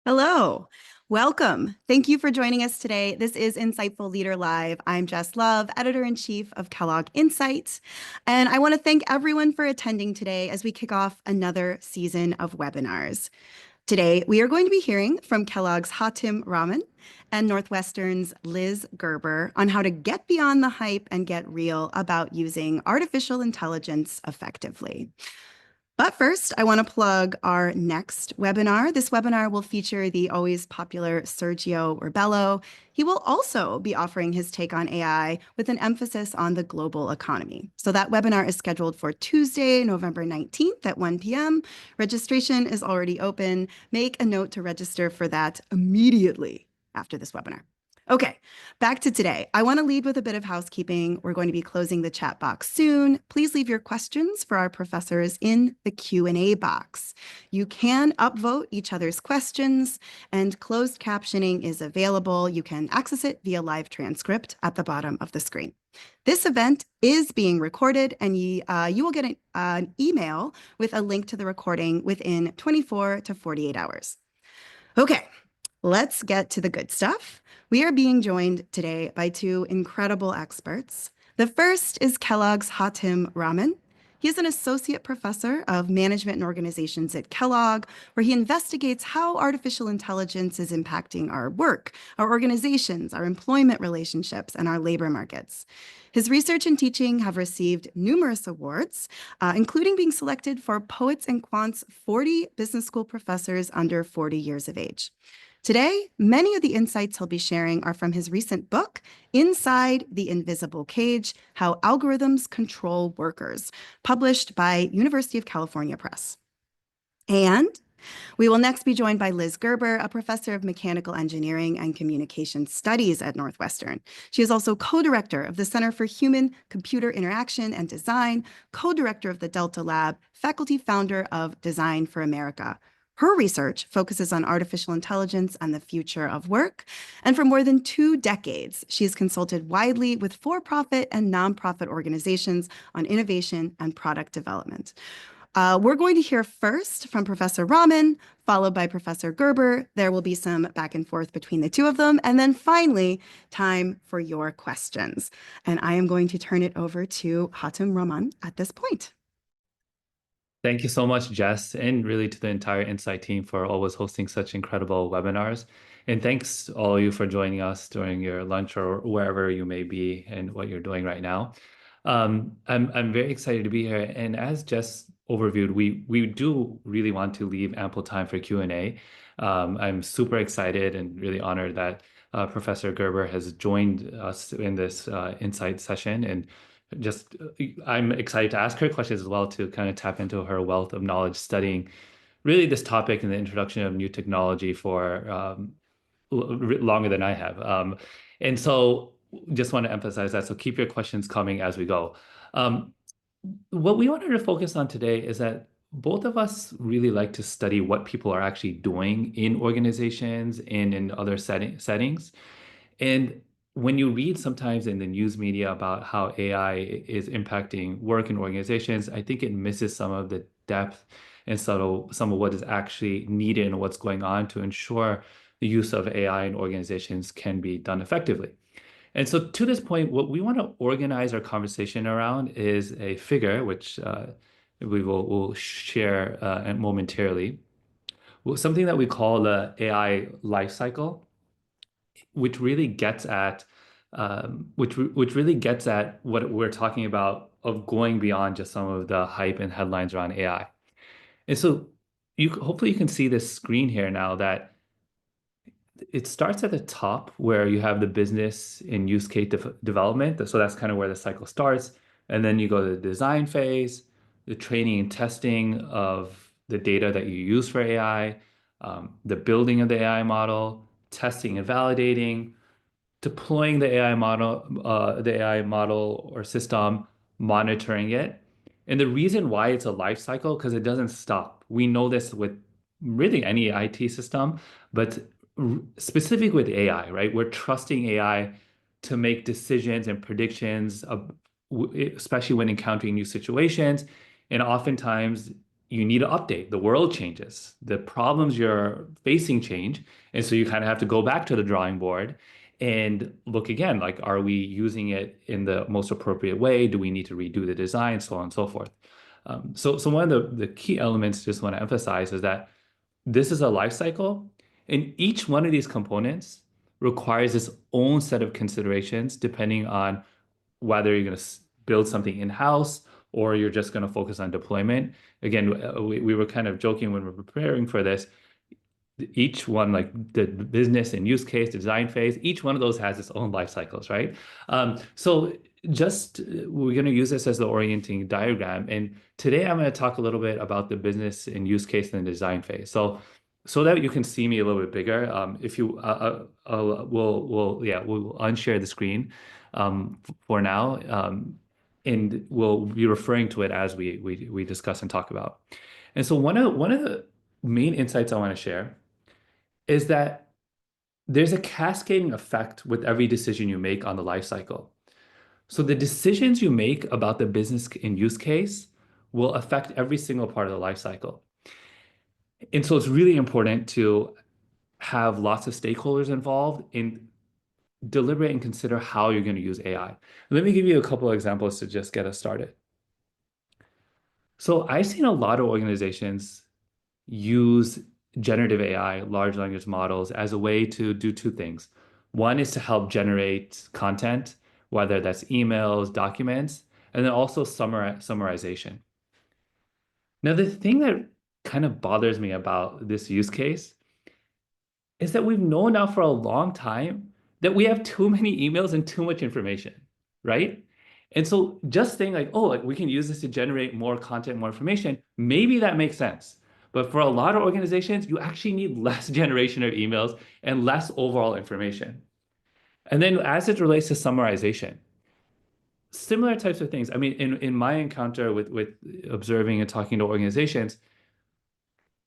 Hello, welcome. Thank you for joining us today. This is Insightful Leader Live. I'm Jess Love, editor-in-chief of Kellogg Insights, and I want to thank everyone for attending today as we kick off another season of webinars. Today, we are going to be hearing from Kellogg's Hatim Rahman and Northwestern's Liz Gerber on how to get beyond the hype and get real about using artificial intelligence effectively. But first, I want to plug our next webinar. This webinar will feature the always popular Sergio Rebello. He will also be offering his take on AI with an emphasis on the global economy. So that webinar is scheduled for Tuesday, November 19th at 1 p.m. Registration is already open. Make a note to register for that immediately after this webinar. Okay, back to today. I want to lead with a bit of housekeeping. We're going to be closing the chat box soon. Please leave your questions for our professors in the Q&A box. You can upvote each other's questions, and closed captioning is available. You can access it via live transcript at the bottom of the screen. This event is being recorded, and you will get an email with a link to the recording within 24 to 48 hours. Okay. Let's get to the good stuff. We are being joined today by two incredible experts. The first is Kellogg's Hatim Rahman. He is an associate professor of management and organizations at Kellogg, where he investigates how artificial intelligence is impacting our work, our organizations, our employment relationships, and our labor markets. His research and teaching have received numerous awards, including being selected for Poets and Quants 40 business school professors under 40 years of age. Today, many of the insights he'll be sharing are from his recent book, Inside the Invisible Cage: How Algorithms Control Workers, published by University of California Press. And we will next be joined by Liz Gerber, a professor of mechanical engineering and communication studies at Northwestern. She is also co-director of the Center for Human-Computer Interaction and Design, co-director of the Delta Lab, faculty founder of Design for America. Her research focuses on artificial intelligence and the future of work. And for more than 2 decades, she has consulted widely with for-profit and nonprofit organizations on innovation and product development. We're going to hear first from Professor Rahman, followed by Professor Gerber. There will be some back and forth between the two of them. And then finally, time for your questions. And I am going to turn it over to Hatim Rahman at this point. Thank you so much, Jess, and really to the entire Insight team for always hosting such incredible webinars. And thanks all of you for joining us during your lunch or wherever you may be and what you're doing right now. I'm very excited to be here. And as Jess overviewed, we do really want to leave ample time for Q&A. I'm super excited and really honored that Professor Gerber has joined us in this Insight session. And just I'm excited to ask her questions as well to kind of tap into her wealth of knowledge studying really this topic and the introduction of new technology for longer than I have. And so just want to emphasize that. So keep your questions coming as we go. What we wanted to focus on today is that both of us really like to study what people are actually doing in organizations and in other settings. And when you read sometimes in the news media about how AI is impacting work in organizations, I think it misses some of the depth and some of what is actually needed and what's going on to ensure the use of AI in organizations can be done effectively. And so to this point, what we want to organize our conversation around is a figure, which we'll share momentarily, something that we call the AI life cycle, which really gets at which really gets at what we're talking about of going beyond just some of the hype and headlines around AI. And so hopefully you can see this screen here now that it starts at the top where you have the business and use case development. So that's kind of where the cycle starts. And then you go to the design phase, the training and testing of the data that you use for AI, the building of the AI model, testing and validating, deploying the AI model or system, monitoring it. And the reason why it's a life cycle, because it doesn't stop. We know this with really any IT system, but specifically with AI, right? We're trusting AI to make decisions and predictions, especially when encountering new situations. And oftentimes, you need to update. The world changes, the problems you're facing change. And so you kind of have to go back to the drawing board and look again, like, are we using it in the most appropriate way? Do we need to redo the design, so on and so forth? So one of the key elements just want to emphasize is that this is a life cycle, and each one of these components requires its own set of considerations depending on whether you're going to build something in-house or you're just going to focus on deployment. Again, we were kind of joking when we were preparing for this. Each one, like the business and use case, the design phase, each one of those has its own life cycles, right? So just we're going to use this as the orienting diagram. And today I'm going to talk a little bit about the business and use case and the design phase. So that you can see me a little bit bigger, if you we'll unshare the screen for now, and we'll be referring to it as we discuss and talk about. And so one of the main insights I want to share is that there's a cascading effect with every decision you make on the life cycle. So the decisions you make about the business and use case will affect every single part of the life cycle. And so it's really important to have lots of stakeholders involved in deliberate and consider how you're going to use AI. Let me give you a couple of examples to just get us started. So I've seen a lot of organizations use generative AI, large language models, as a way to do two things. One is to help generate content, whether that's emails, documents, and then also summarization. Now, the thing that kind of bothers me about this use case is that we've known now for a long time that we have too many emails and too much information, right? And so just saying like, oh, like we can use this to generate more content, more information, maybe that makes sense. But for a lot of organizations, you actually need less generation of emails and less overall information. And then as it relates to summarization, similar types of things. I mean, in my encounter with observing and talking to organizations,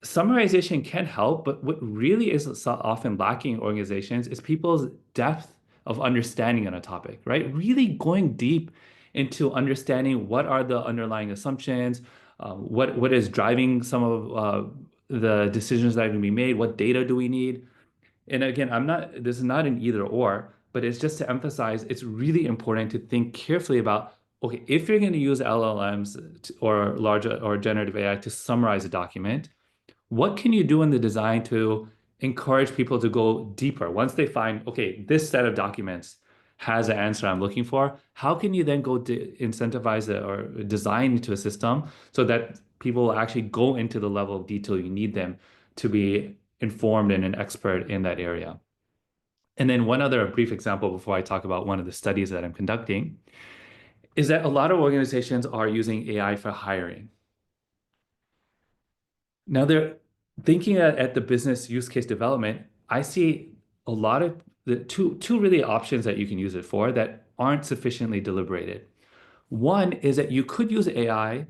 summarization can help, but what really is often lacking in organizations is people's depth of understanding on a topic, right? Really going deep into understanding what are the underlying assumptions, what is driving some of the decisions that are going to be made, what data do we need? And again, this is not an either or, but it's just to emphasize it's really important to think carefully about, okay, if you're going to use LLMs or large or generative AI to summarize a document, what can you do in the design to encourage people to go deeper? Once they find, okay, this set of documents has the answer I'm looking for, how can you then go incentivize it or design into a system so that people will actually go into the level of detail you need them to be informed and an expert in that area? And then one other brief example before I talk about one of the studies that I'm conducting is that a lot of organizations are using AI for hiring. Now they're thinking at the business use case development. I see a lot of the two really options that you can use it for that aren't sufficiently deliberated. One is that you could use AI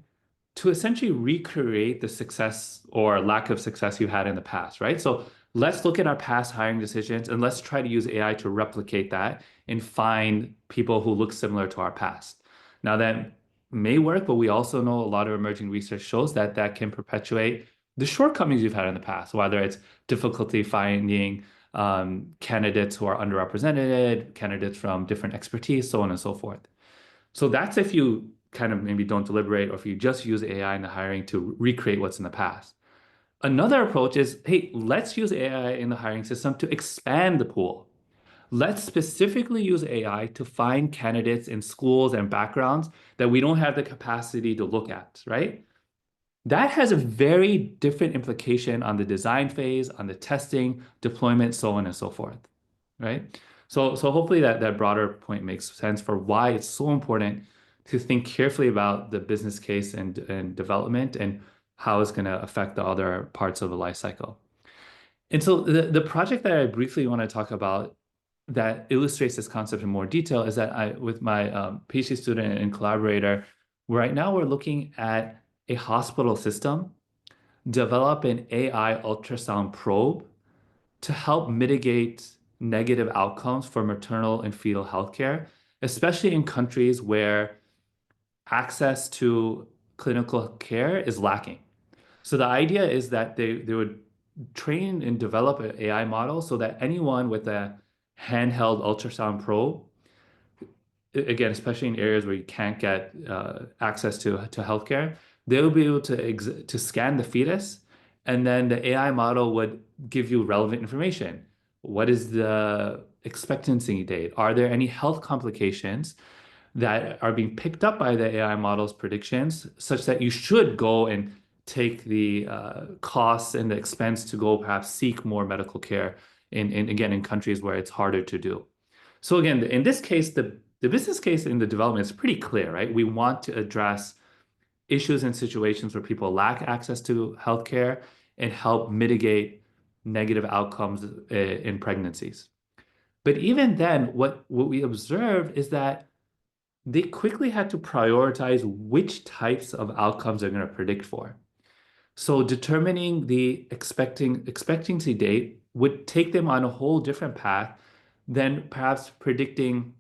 to essentially recreate the success or lack of success you had in the past, right? So let's look at our past hiring decisions and let's try to use AI to replicate that and find people who look similar to our past. Now that may work, but we also know a lot of emerging research shows that that can perpetuate the shortcomings you've had in the past, whether it's difficulty finding candidates who are underrepresented, candidates from different expertise, so on and so forth. So that's if you kind of maybe don't deliberate or if you just use AI in the hiring to recreate what's in the past. Another approach is, hey, let's use AI in the hiring system to expand the pool. Let's specifically use AI to find candidates in schools and backgrounds that we don't have the capacity to look at, right? That has a very different implication on the design phase, on the testing, deployment, so on and so forth, right? So hopefully that broader point makes sense for why it's so important to think carefully about the business case and development and how it's going to affect the other parts of the life cycle. And so the project that I briefly want to talk about that illustrates this concept in more detail is that with my PhD student and collaborator, right now we're looking at a hospital system develop an AI ultrasound probe to help mitigate negative outcomes for maternal and fetal healthcare, especially in countries where access to clinical care is lacking. So the idea is that they would train and develop an AI model so that anyone with a handheld ultrasound probe, again, especially in areas where you can't get access to healthcare, they'll be able to scan the fetus, and then the AI model would give you relevant information. What is the expectancy date? Are there any health complications that are being picked up by the AI model's predictions, such that you should go and take the costs and the expense to go perhaps seek more medical care in countries where it's harder to do. So again, in this case, the business case in the development is pretty clear, right? We want to address issues and situations where people lack access to healthcare and help mitigate negative outcomes in pregnancies. But even then, what we observed is that they quickly had to prioritize which types of outcomes they're going to predict for. So determining the expectancy date would take them on a whole different path than perhaps predicting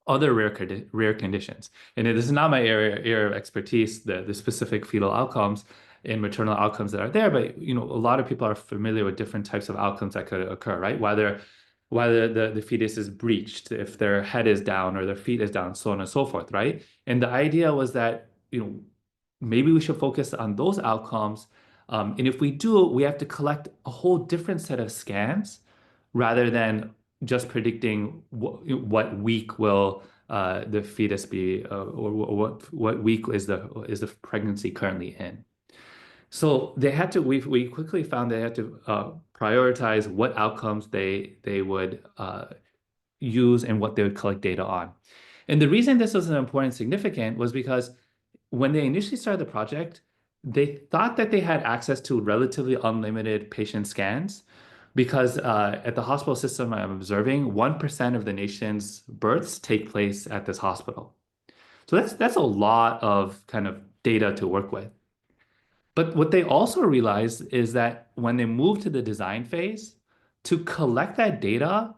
other rare conditions. And this is not my area of expertise, the specific fetal outcomes and maternal outcomes that are there, but a lot of people are familiar with different types of outcomes that could occur, right? Whether the fetus is breached, if their head is down or their feet is down, so on and so forth, right? And the idea was that, maybe we should focus on those outcomes. And if we do, we have to collect a whole different set of scans rather than just predicting what week will the fetus be, or what week is the pregnancy currently in. So we quickly found they had to prioritize what outcomes they would use and what they would collect data on. And the reason this was important and significant was because when they initially started the project, they thought that they had access to relatively unlimited patient scans because at the hospital system I'm observing, 1% of the nation's births take place at this hospital. So that's a lot of kind of data to work with. But what they also realized is that when they moved to the design phase, to collect that data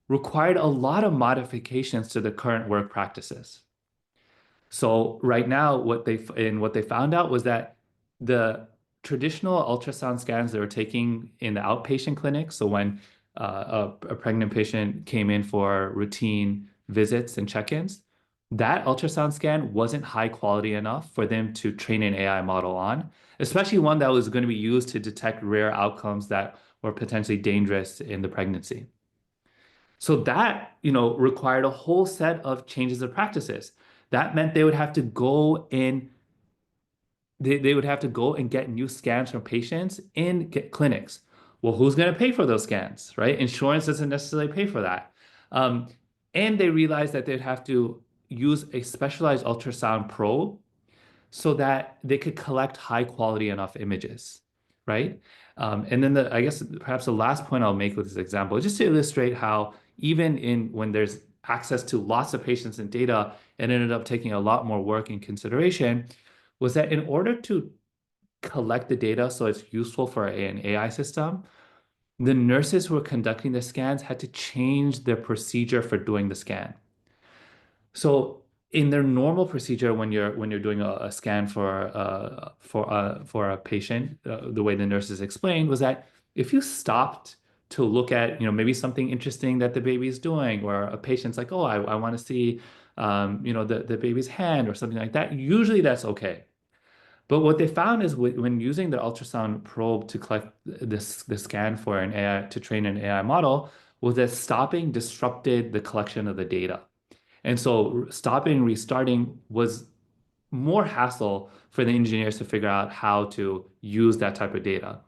required a lot of modifications to the current work practices. So right now, what they found out was that the traditional ultrasound scans they were taking in the outpatient clinic, so when a pregnant patient came in for routine visits and check-ins, that ultrasound scan wasn't high quality enough for them to train an AI model on, especially one that was going to be used to detect rare outcomes that were potentially dangerous in the pregnancy. So that, required a whole set of changes of practices. That meant they would have to go in, they would have to go and get new scans from patients in clinics. Well, who's going to pay for those scans, right? Insurance doesn't necessarily pay for that. Um, and they realized that they'd have to use a specialized ultrasound probe so that they could collect high quality enough images, right? And then I guess perhaps the last point I'll make with this example, just to illustrate how even when there's access to lots of patients and data, it ended up taking a lot more work and consideration, was that in order to collect the data so it's useful for an AI system, the nurses who were conducting the scans had to change their procedure for doing the scan. So in their normal procedure, when you're doing a scan for a patient, the way the nurses explained was that if you stopped to look at maybe something interesting that the baby is doing, or a patient's like, oh, I want to see the baby's hand or something like that, usually that's okay. But what they found is when using the ultrasound probe to collect the scan for an AI to train an AI model, was that stopping disrupted the collection of the data. And so stopping and restarting was more hassle for the engineers to figure out how to use that type of data.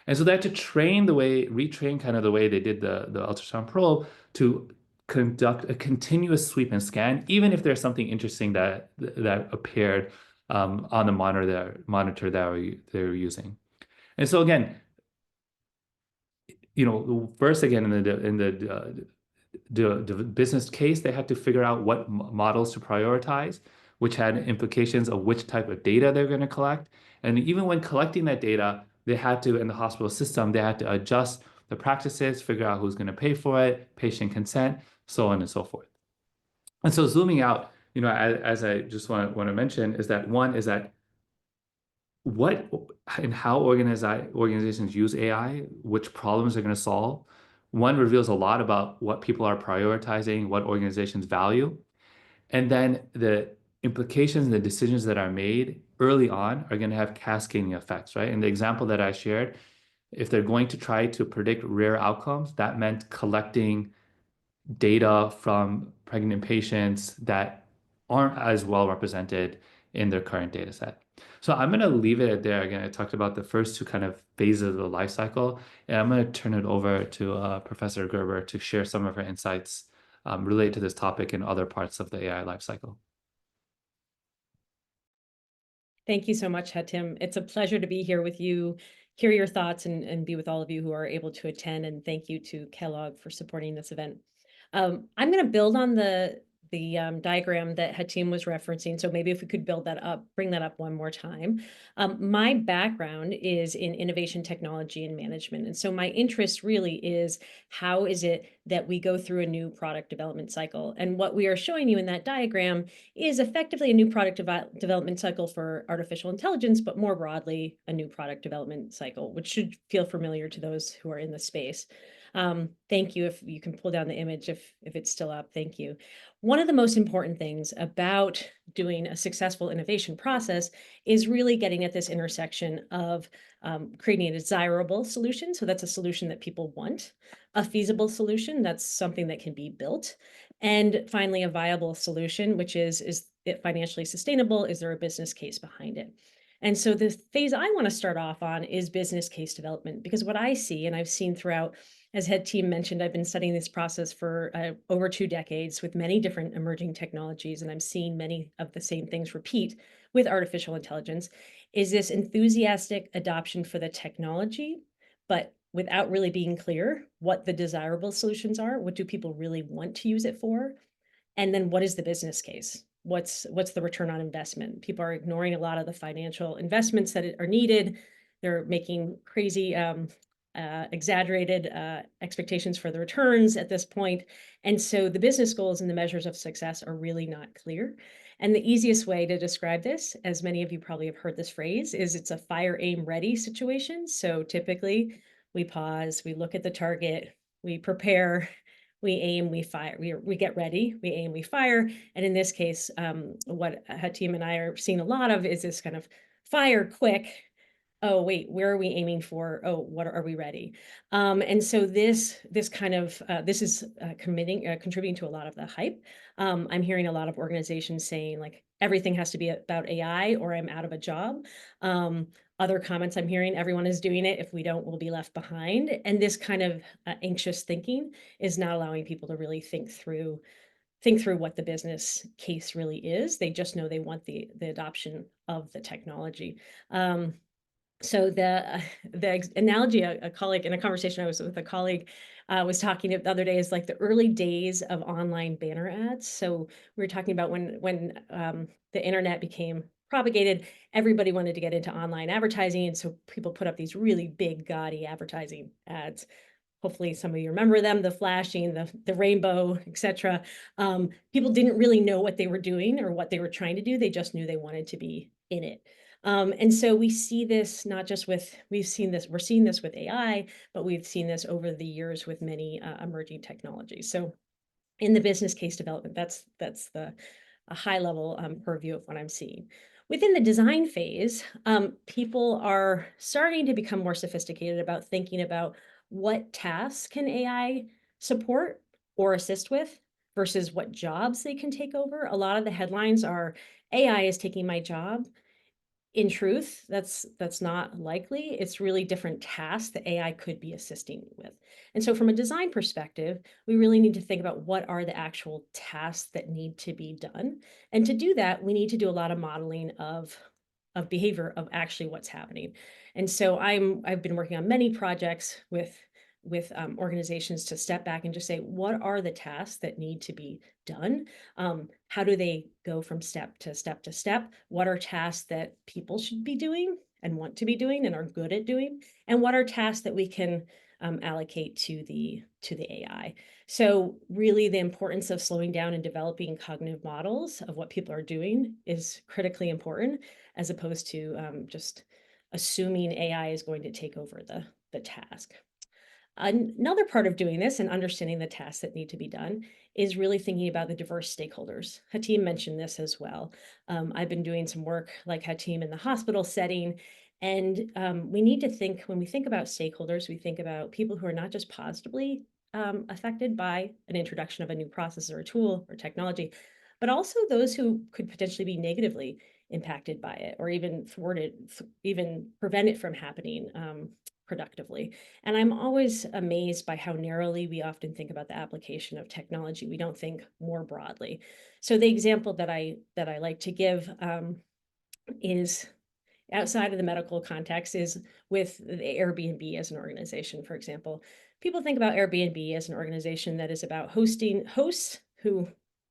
And so they had to retrain kind of the way they did the ultrasound probe to conduct a continuous sweep and scan, even if there's something interesting that appeared on the monitor that they're using. And so again, first again the business case, they had to figure out what models to prioritize, which had implications of which type of data they're going to collect. And even when collecting that data, they had to, in the hospital system, they had to adjust the practices, figure out who's going to pay for it, patient consent, so on and so forth. And so zooming out, as I just want to mention, is that one is that in how organizations use AI, which problems they're going to solve. One reveals a lot about what people are prioritizing, what organizations value, and then the implications and the decisions that are made early on are going to have cascading effects, right? In the example that I shared, if they're going to try to predict rare outcomes, that meant collecting data from pregnant patients that aren't as well represented in their current data set. So I'm going to leave it at there. Again, I talked about the first two kind of phases of the life cycle, and I'm going to turn it over to Professor Gerber to share some of her insights related to this topic and other parts of the AI life cycle. Thank you so much, Hatim. It's a pleasure to be here with you, hear your thoughts, and be with all of you who are able to attend. And thank you to Kellogg for supporting this event. I'm going to build on the diagram that Hatim was referencing. So maybe if we could build that up, bring that up one more time. My background is in innovation technology and management. And so my interest really is how is it that we go through a new product development cycle? And what we are showing you in that diagram is effectively a new product development cycle for artificial intelligence, but more broadly, a new product development cycle, which should feel familiar to those who are in the space. Thank you. If you can pull down the image, if it's still up, thank you. One of the most important things about doing a successful innovation process is really getting at this intersection of creating a desirable solution. So that's a solution that people want, a feasible solution, that's something that can be built, and finally, a viable solution, which is it financially sustainable? Is there a business case behind it? And so the phase I want to start off on is business case development, because what I see, and I've seen throughout, as Hatim mentioned, I've been studying this process for over 2 decades with many different emerging technologies, and I'm seeing many of the same things repeat with artificial intelligence, is this enthusiastic adoption for the technology, but without really being clear what the desirable solutions are. What do people really want to use it for? And then what is the business case? What's the return on investment? People are ignoring a lot of the financial investments that are needed. They're making crazy, exaggerated expectations for the returns at this point. And so the business goals and the measures of success are really not clear. And the easiest way to describe this, as many of you probably have heard this phrase, is it's a fire, aim, ready situation. So typically we pause, we look at the target, we prepare, we aim, we fire, we get ready, we aim, we fire. And in this case, what Hatim and I are seeing a lot of is this kind of fire quick. Oh, wait, where are we aiming for? Oh, what are we ready? And so this kind of, this is contributing to a lot of the hype. I'm hearing a lot of organizations saying like, everything has to be about AI or I'm out of a job. Other comments I'm hearing, everyone is doing it. If we don't, we'll be left behind. And this kind of anxious thinking is not allowing people to really think through what the business case really is. They just know they want the adoption of the technology. So the analogy, a colleague in a conversation I was with a colleague was talking the other day is like the early days of online banner ads. So we were talking about when the internet became propagated, everybody wanted to get into online advertising, and so people put up these really big, gaudy advertising ads. Hopefully some of you remember them, the flashing, the rainbow, etc. People didn't really know what they were doing or what they were trying to do. They just knew they wanted to be in it. And so we see this not just with, we're seeing this with AI, but we've seen this over the years with many emerging technologies. So in the business case development, that's a high level purview of what I'm seeing. Within the design phase, people are starting to become more sophisticated about thinking about what tasks can AI support or assist with versus what jobs they can take over. A lot of the headlines are AI is taking my job. In truth, that's not likely. It's really different tasks that AI could be assisting with. And so from a design perspective, we really need to think about what are the actual tasks that need to be done. And to do that, we need to do a lot of modeling of behavior of actually what's happening. And so I've been working on many projects with organizations to step back and just say, what are the tasks that need to be done? How do they go from step to step to step? What are tasks that people should be doing and want to be doing and are good at doing? And what are tasks that we can allocate to the AI? So really the importance of slowing down and developing cognitive models of what people are doing is critically important, as opposed to just assuming AI is going to take over the task. Another part of doing this and understanding the tasks that need to be done is really thinking about the diverse stakeholders. Hatim mentioned this as well. I've been doing some work like Hatim in the hospital setting, and we need to think, when we think about stakeholders, we think about people who are not just positively affected by an introduction of a new process or a tool or technology, but also those who could potentially be negatively impacted by it, or even thwarted, even prevent it from happening productively. And I'm always amazed by how narrowly we often think about the application of technology. We don't think more broadly. So the example that I like to give is outside of the medical context is with the Airbnb as an organization, for example. People think about Airbnb as an organization that is about hosting hosts who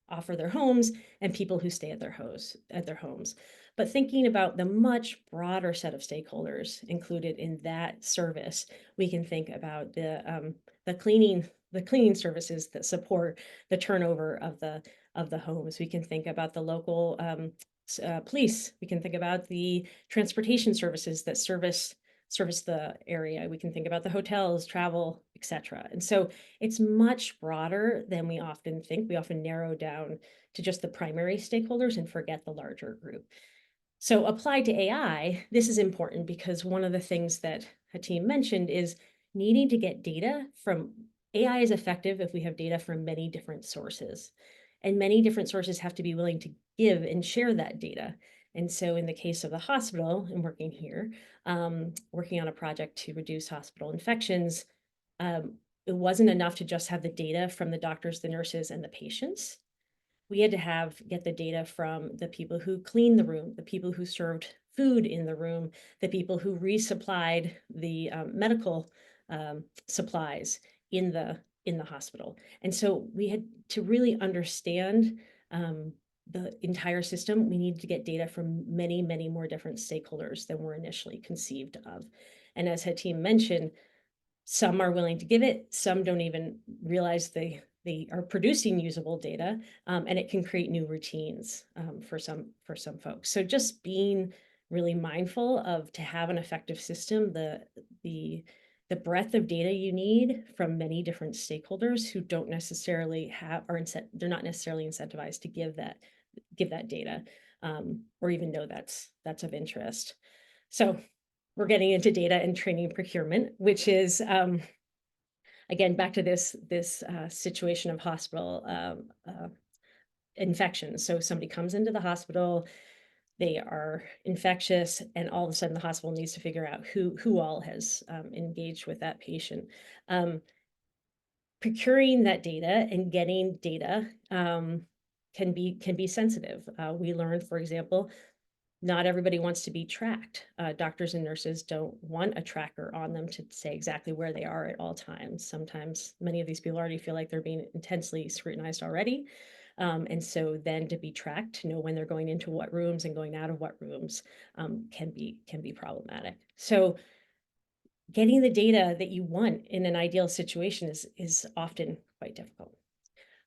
offer their homes and people who stay at their homes. But thinking about the much broader set of stakeholders included in that service, we can think about the cleaning services that support the turnover of the homes. We can think about the local police. We can think about the transportation services that service the area. We can think about the hotels, travel, etc. And so it's much broader than we often think. We often narrow down to just the primary stakeholders and forget the larger group. So applied to AI, this is important because one of the things that Hatim mentioned is needing to get data from AI is effective if we have data from many different sources. And many different sources have to be willing to give and share that data. And so in the case of the hospital, and working here, working on a project to reduce hospital infections, it wasn't enough to just have the data from the doctors, the nurses, and the patients. We had to get the data from the people who cleaned the room, the people who served food in the room, the people who resupplied the medical supplies in the hospital. And so we had to really understand the entire system. We needed to get data from many, many more different stakeholders than were initially conceived of. And as Hatim mentioned, some are willing to give it, some don't even realize they are producing usable data, and it can create new routines for some folks. So just being really mindful of, to have an effective system, the breadth of data you need from many different stakeholders who don't necessarily they're not necessarily incentivized to give that data, or even know that's of interest. So we're getting into data and training procurement, which is again, back to this situation of hospital infections. So somebody comes into the hospital, they are infectious, and all of a sudden the hospital needs to figure out who all has engaged with that patient. Procuring that data and getting data can be sensitive. We learned, for example, not everybody wants to be tracked. Doctors and nurses don't want a tracker on them to say exactly where they are at all times. Sometimes many of these people already feel like they're being intensely scrutinized already. And so then to be tracked, to know when they're going into what rooms and going out of what rooms can be problematic. So getting the data that you want in an ideal situation is often quite difficult.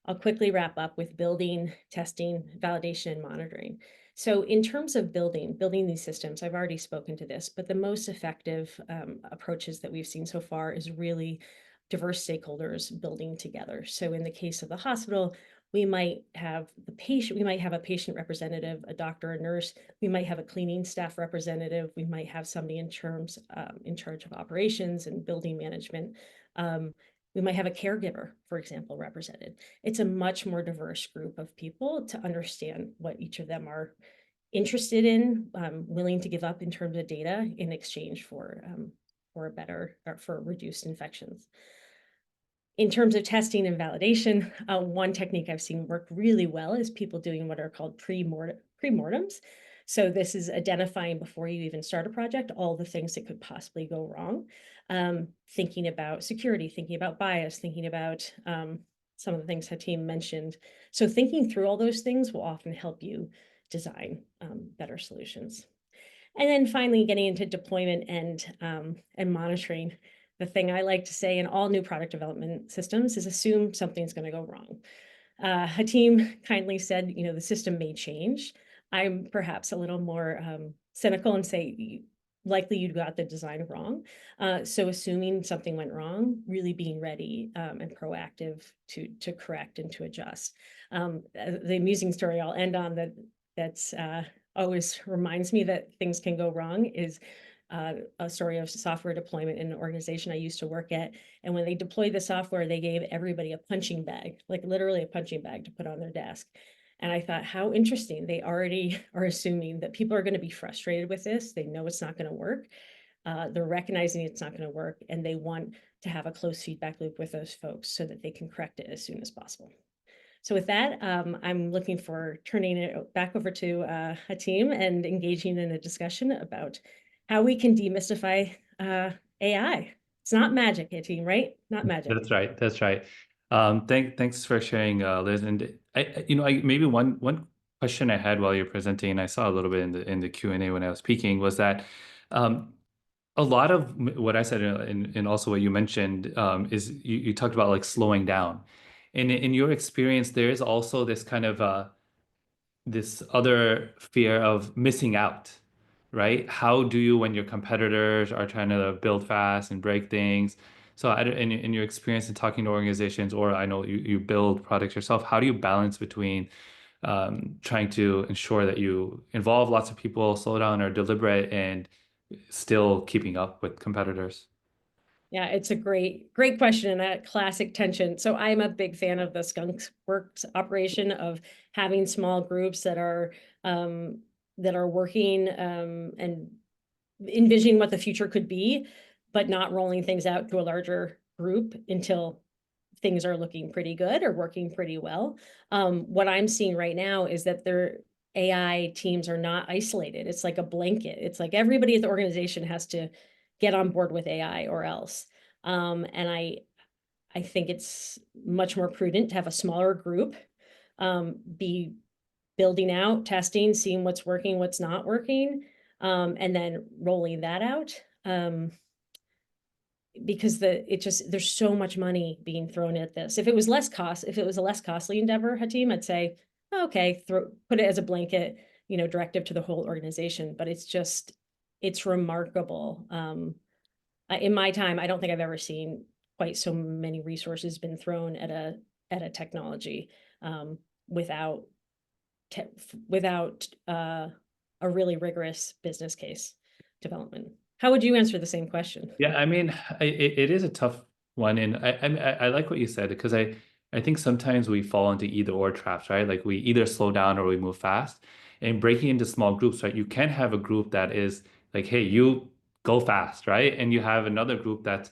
I'll quickly wrap up with building, testing, validation, and monitoring. So in terms of building these systems, I've already spoken to this, but the most effective approaches that we've seen so far is really diverse stakeholders building together. So in the case of the hospital, we might have a patient representative, a doctor, a nurse, we might have a cleaning staff representative, we might have somebody in charge of operations and building management. We might have a caregiver, for example, represented. It's a much more diverse group of people to understand what each of them are interested in, willing to give up in terms of data in exchange for reduced infections. In terms of testing and validation, one technique I've seen work really well is people doing what are called pre-mortems. So this is identifying before you even start a project all the things that could possibly go wrong. Thinking about security, thinking about bias, thinking about some of the things Hatim mentioned. So thinking through all those things will often help you design better solutions. And then finally, getting into deployment and monitoring. The thing I like to say in all new product development systems is assume something's going to go wrong. Hatim kindly said, the system may change. I'm perhaps a little more cynical and say likely you got the design wrong. So assuming something went wrong, really being ready and proactive to correct and to adjust. The amusing story I'll end on that's always reminds me that things can go wrong is a story of software deployment in an organization I used to work at. And when they deployed the software, they gave everybody a punching bag, like literally a punching bag to put on their desk. And I thought, how interesting. They already are assuming that people are going to be frustrated with this. They know it's not going to work. They're recognizing it's not going to work, and they want to have a close feedback loop with those folks so that they can correct it as soon as possible. So with that, I'm looking for turning it back over to Hatim and engaging in a discussion about how we can demystify AI. It's not magic, Hatim, right? Not magic. That's right. That's right. Thanks for sharing, Liz. And maybe one question I had while you're presenting, and I saw a little bit in the Q&A when I was speaking, was that a lot of what I said and also what you mentioned is you talked about like slowing down. And in your experience, there is also this kind of this other fear of missing out, right? How do you, when your competitors are trying to build fast and break things? So in your experience in talking to organizations, or I know you build products yourself, how do you balance between trying to ensure that you involve lots of people, slow down or deliberate, and still keeping up with competitors? Yeah, it's a great question and a classic tension. So I'm a big fan of the skunk works operation of having small groups that are working and envisioning what the future could be, but not rolling things out to a larger group until things are looking pretty good or working pretty well. What I'm seeing right now is that their AI teams are not isolated. It's like a blanket. It's like everybody at the organization has to get on board with AI or else. And I think it's much more prudent to have a smaller group be building out, testing, seeing what's working, what's not working, and then rolling that out. Because there's so much money being thrown at this. If it was a less costly endeavor, Hatim, I'd say, okay, put it as a blanket, directive to the whole organization. But it's remarkable. In my time, I don't think I've ever seen quite so many resources been thrown at a technology without a really rigorous business case development. How would you answer the same question? Yeah, I mean, it is a tough one, and I like what you said, because I think sometimes we fall into either or traps, right? Like we either slow down or we move fast. And breaking into small groups, right? You can have a group that is like, hey, you go fast, right? And you have another group that's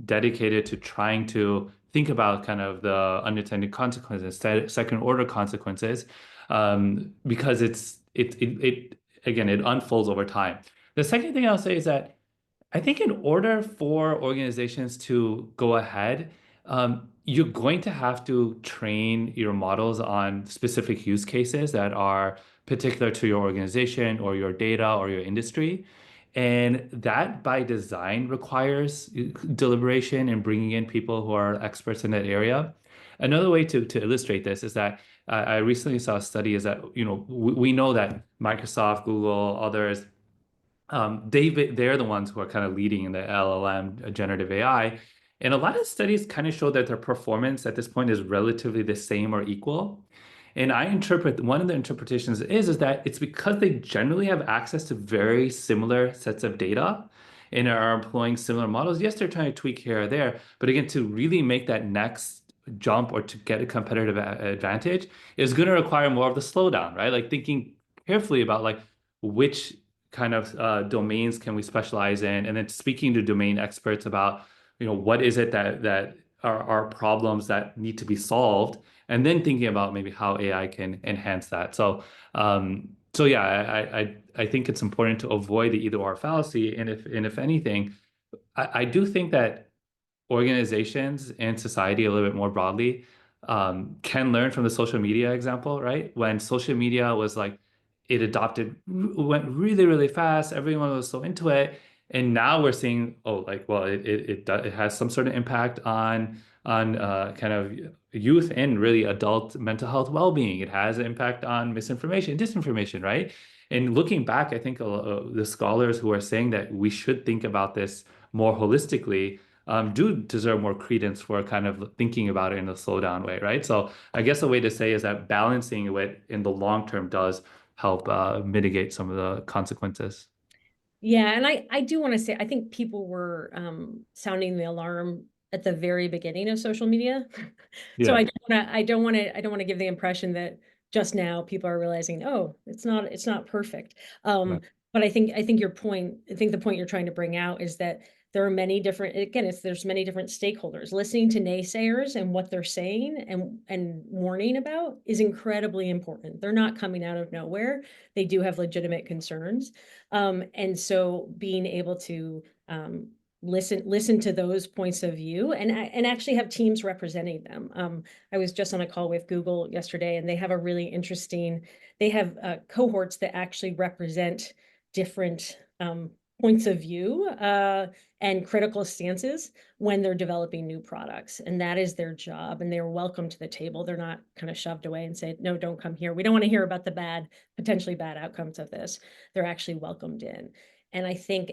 dedicated to trying to think about kind of the unintended consequences, second order consequences, because it again, it unfolds over time. The second thing I'll say is that I think in order for organizations to go ahead, you're going to have to train your models on specific use cases that are particular to your organization or your data or your industry. And that by design requires deliberation and bringing in people who are experts in that area. Another way to illustrate this is that I recently saw a study is that, we know that Microsoft, Google, others, they're the ones who are kind of leading in the LLM generative AI. And a lot of studies kind of show that their performance at this point is relatively the same or equal. And I interpret one of the interpretations is that it's because they generally have access to very similar sets of data and are employing similar models. Yes, they're trying to tweak here or there, but again, to really make that next jump or to get a competitive advantage is going to require more of the slowdown, right? Like thinking carefully about like which kind of domains can we specialize in, and then speaking to domain experts about what is it that are problems that need to be solved, and then thinking about maybe how AI can enhance that. So yeah, I think it's important to avoid the either or fallacy, and if anything, I do think that organizations and society a little bit more broadly can learn from the social media example, right? When social media was like, it went really, really fast. Everyone was so into it. And now we're seeing, oh, like, well, it has some sort of impact on kind of youth and really adult mental health well-being. It has an impact on misinformation, disinformation, right? And looking back, I think the scholars who are saying that we should think about this more holistically do deserve more credence for kind of thinking about it in a slow down way, right? So I guess a way to say is that balancing it in the long term does help mitigate some of the consequences. Yeah, and I do want to say, I think people were sounding the alarm at the very beginning of social media. So Yeah, I don't want to give the impression that just now people are realizing, oh, it's not perfect. right. But I think your point, I think the point you're trying to bring out is that there are many different, again, there's many different stakeholders. Listening to naysayers and what they're saying and warning about is incredibly important. They're not coming out of nowhere. They do have legitimate concerns. And so being able to listen to those points of view and actually have teams representing them. I was just on a call with Google yesterday, and they have a really interesting, they have cohorts that actually represent different points of view and critical stances when they're developing new products. And that is their job, and they're welcome to the table. They're not kind of shoved away and say, no, don't come here. We don't want to hear about the potentially bad outcomes of this. They're actually welcomed in. And I think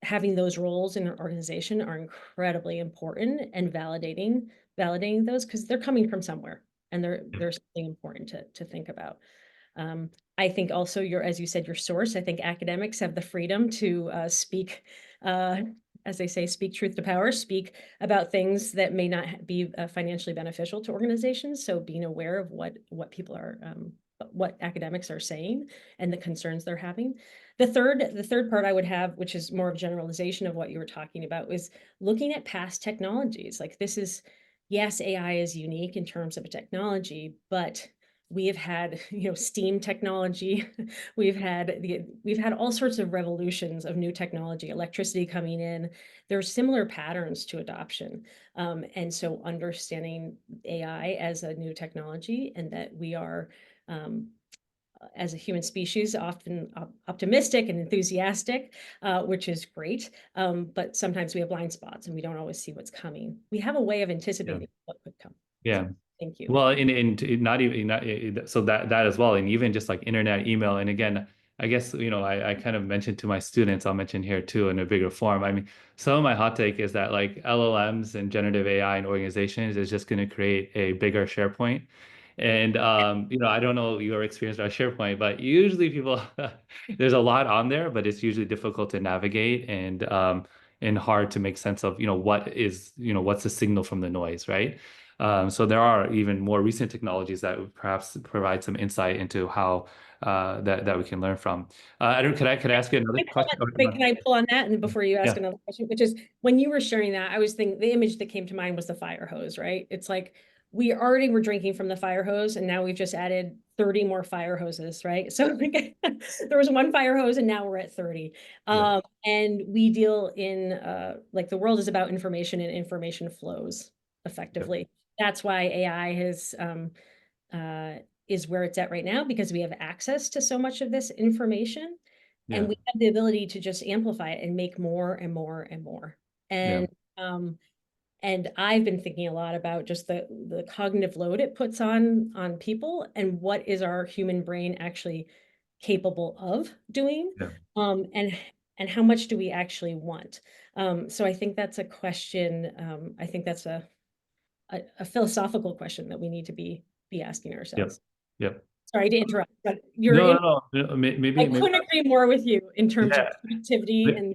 having those roles in an organization are incredibly important, and validating those, because they're coming from somewhere, and they're something important to think about. I think also as you said, your source. I think academics have the freedom to speak, as they say, speak truth to power, speak about things that may not be financially beneficial to organizations. So being aware of what academics are saying and the concerns they're having. The third part I would have, which is more of generalization of what you were talking about, is looking at past technologies. Like yes, AI is unique in terms of a technology, but we have had, steam technology. we've had all sorts of revolutions of new technology, electricity coming in. There are similar patterns to adoption. And so understanding AI as a new technology, and that we are, as a human species, often optimistic and enthusiastic, which is great. But sometimes we have blind spots and we don't always see what's coming. We have a way of Yeah. anticipating what could come. Yeah. Thank you. Well, not even so that as well, and even just like internet, email, and again, I guess I kind of mentioned to my students, I'll mention here too in a bigger form. I mean, some of my hot take is that like LLMs and generative AI in organizations is just going to create a bigger SharePoint. And I don't know your experience about SharePoint, but usually people there's a lot on there, but it's usually difficult to navigate and hard to make sense of, what's the signal from the noise, right? So there are even more recent technologies that would perhaps provide some insight into how that we can learn from. I don't. Could I ask you another question? Wait, can I pull on that? And before you ask Yeah, another question, which is, when you were sharing that, I was thinking the image that came to mind was the fire hose, right? It's like we already were drinking from the fire hose, and now we've just added 30 more fire hoses, right? So like, there was one fire hose, and now we're at 30. yeah, And we deal in like, the world is about information, and information flows yeah, effectively. That's why AI is where it's at right now, because we have access to so much of this information, and yeah, we have the ability to just amplify it and make more and more and more. yeah, Um, and I've been thinking a lot about just the cognitive load it puts on people, and what is our human brain actually capable of doing, yeah, um, and and how much do we actually want? So I think that's a question. I think that's a philosophical question that we need to be asking yep, ourselves. yep. Sorry to interrupt, but No, no, no. I Maybe, couldn't agree more with you in terms of yeah. productivity May- and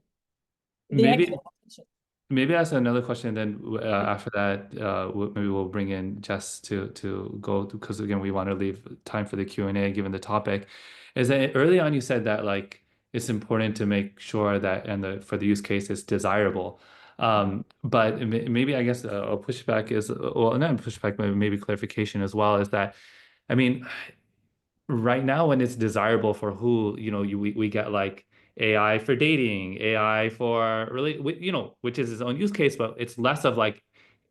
the Maybe expectation. maybe ask another question. Then after that, maybe we'll bring in Jess to go because again, we want to leave time for the Q&A given the topic. Is that early on you said that like it's important to make sure that for the use case it's desirable. But maybe I guess a pushback is well, not a pushback, but maybe clarification as well is that I mean right now when it's desirable for who, we get like AI for dating, AI for really, which is its own use case, but it's less of like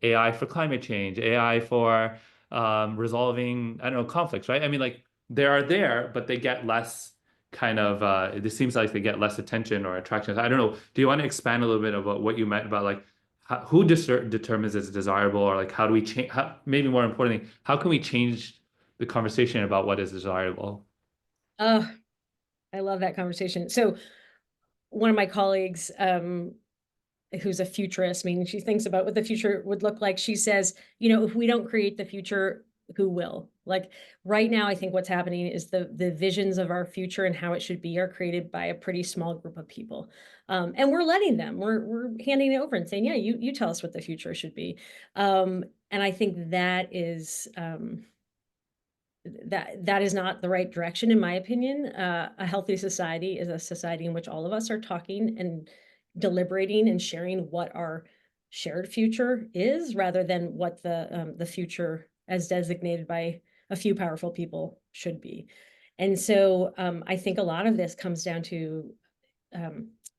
AI for climate change, AI for resolving, I don't know, conflicts, right? I mean, like they are there, but they get less kind of this seems like they get less attention or attraction. I don't know. Do you want to expand a little bit about what you meant about like who determines it's desirable, or like how do we change? Maybe more importantly, how can we change the conversation about what is desirable? Oh, I love that conversation. So one of my colleagues, who's a futurist, meaning she thinks about what the future would look like. She says, if we don't create the future, who will? Like right now, I think what's happening is the visions of our future and how it should be are created by a pretty small group of people. And we're letting them, we're handing it over and saying, yeah, you tell us what the future should be. And I think that is, that is not the right direction, in my opinion. A healthy society is a society in which all of us are talking and deliberating and sharing what our shared future is, rather than what the future as designated by a few powerful people should be. And so I think a lot of this comes down to